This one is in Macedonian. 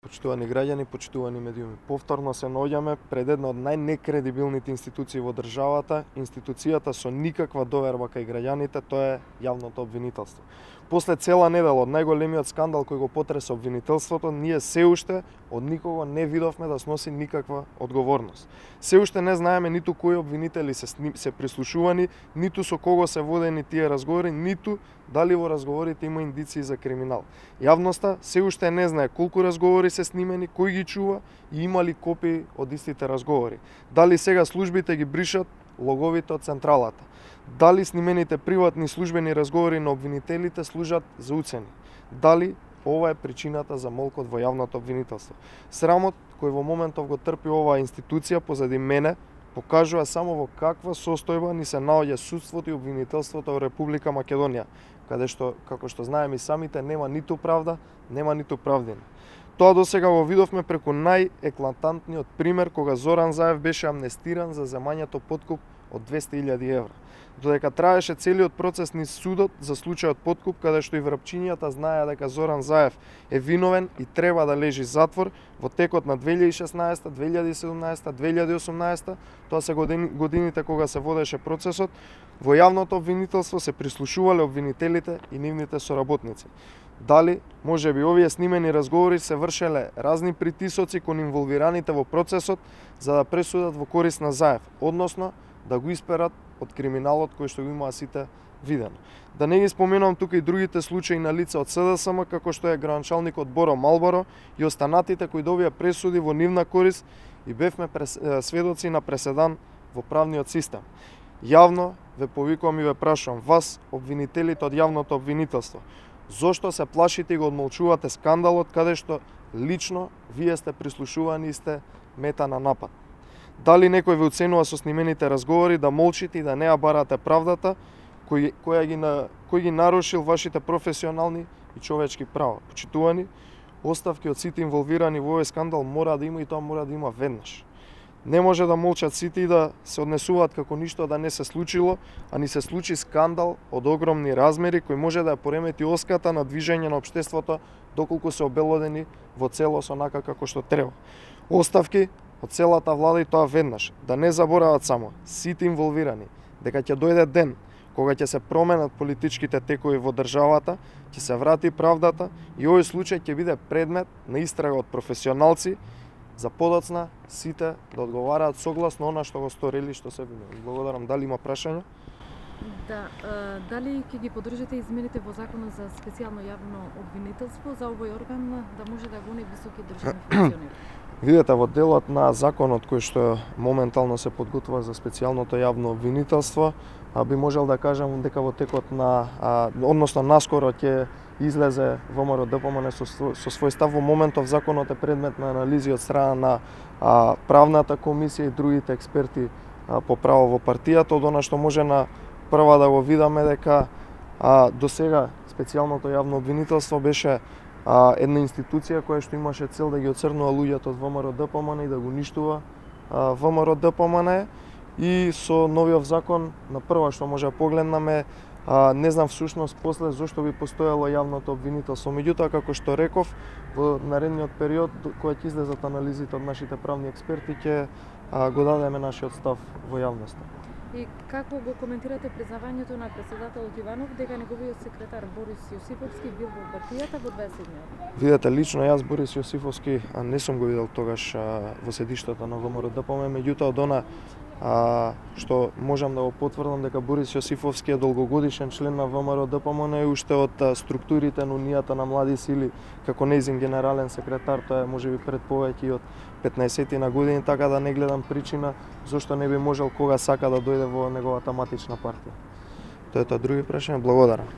Почитувани граѓани, почитувани медиуми. Повторно се наоѓаме пред една од најнекредибилните институции во државата, институцијата со никаква доверба кај граѓаните, тоа е јавното обвинителство. После цела недела од најголемиот скандал кој го потресе обвинителството, ние се уште од никого не видовме да сноси никаква одговорност. Се уште не знаеме ниту кои обвинители се прислушувани, ниту со кого се водени тие разговори, ниту дали во разговорите има индиции за криминал. Јавноста се уште не знае колку разговори се снимени, кој ги чува и има ли копии од истите разговори. Дали сега службите ги бришат логовите од централата. Дали снимените приватни службени разговори на обвинителите служат за уцени. Дали ова е причината за молкот во јавното обвинителство. Срамот кој во моментов го трпи оваа институција позади мене покажува само во каква состојба ни се наоѓа судството и обвинителството во Република Македонија, каде што, како што знаеме и самите, нема ниту правда, нема ниту правдина. Тоа досега го видовме преку најеклантантниот пример кога Зоран Заев беше амнестиран за земањето подкуп од 200.000 евра. Додека траеше целиот процес низ судот за случајот подкуп, каде што и врапчињата знаеа дека Зоран Заев е виновен и треба да лежи затвор, во текот на 2016, 2017, 2018, тоа се годините кога се водеше процесот, во јавното обвинителство се прислушувале обвинителите и нивните соработници. Дали, може би, овие снимени разговори се вршеле разни притисоци кон инволвираните во процесот за да пресудат во корист на Заев, односно да го исперат од криминалот кој што го имаа сите видено. Да не ги споменувам тука и другите случаи на лица од СДСМ, како што е градоначалникот Боро Малборо и останатите кои добија пресуди во нивна корист и бевме сведоци на преседан во правниот систем. Јавно ве повикувам и ве прашувам вас, обвинителите од јавното обвинителство, зошто се плашите и го одмолчувате скандалот каде што лично вие сте прислушувани и сте мета на напад? Дали некој ве оценува со снимените разговори да молчите и да не ја барате правдата, кој ги нарушил вашите професионални и човечки права? Почитувани, оставки од сите инволвирани во овој скандал мора да има и тоа мора да има веднаш. Не може да молчат сите и да се однесуваат како ништо да не се случило, а ни се случи скандал од огромни размери кој може да ја поремети оската на движење на општеството доколку се обелодени во целост онака како што треба. Оставки од целата влада и тоа веднаш. Да не заборават само сите инволвирани дека ќе дојде ден кога ќе се променат политичките текови во државата, ќе се врати правдата и овој случај ќе биде предмет на истрага од професионалци за подоцна сите да одговараат согласно она што го сторили, што се винуваат. Благодарам. Дали има прашања? Да, дали ќе ги поддржите измените во законот за специјално јавно обвинителство за овој орган да може да гони високи државни функционери? Видете, во делот на законот кој што моментално се подготвува за специјалното јавно обвинителство, би можел да кажам дека во текот на, односно наскоро ќе излезе ВМРО ДПМН со свој став. Во моментов законот е предмет на анализи од страна на правната комисија и другите експерти по право во партијата, од она што може на прва да го видаме дека до сега специјалното јавно обвинителство беше една институција која што имаше цел да ги оцрнува луѓето од ВМРО ДПМН и да го уништува ВМРО ДПМН. И со новиот закон на прва што може да погледнаме, не знам всушност после зошто би постоело јавното обвинителство. Меѓутоа, како што реков, во наредниот период кога ќе излезат анализите од нашите правни експерти, ќе го дадеме нашиот став во јавноста. И како го коментирате признавањето на претседателот Иванов дека неговиот секретар Борис Јосифовски бил во партијата во 20 Видете, лично јас Борис Јосифовски не сум го видел тогаш во седиштето на ВМРО ДПМН, меѓутоа од она што можам да го потврдам дека Борис Јосифовски е долгогодишен член на ВМРО ДПМН и уште од структурите на Унијата на млади сили како нејзин генерален секретар, тоа е можеби пред повеќе од 15 на години, така да не гледам причина зошто не би можел кога сака да дојде во неговата матична партија. Тоа е тоа. Други прашања? Благодарам.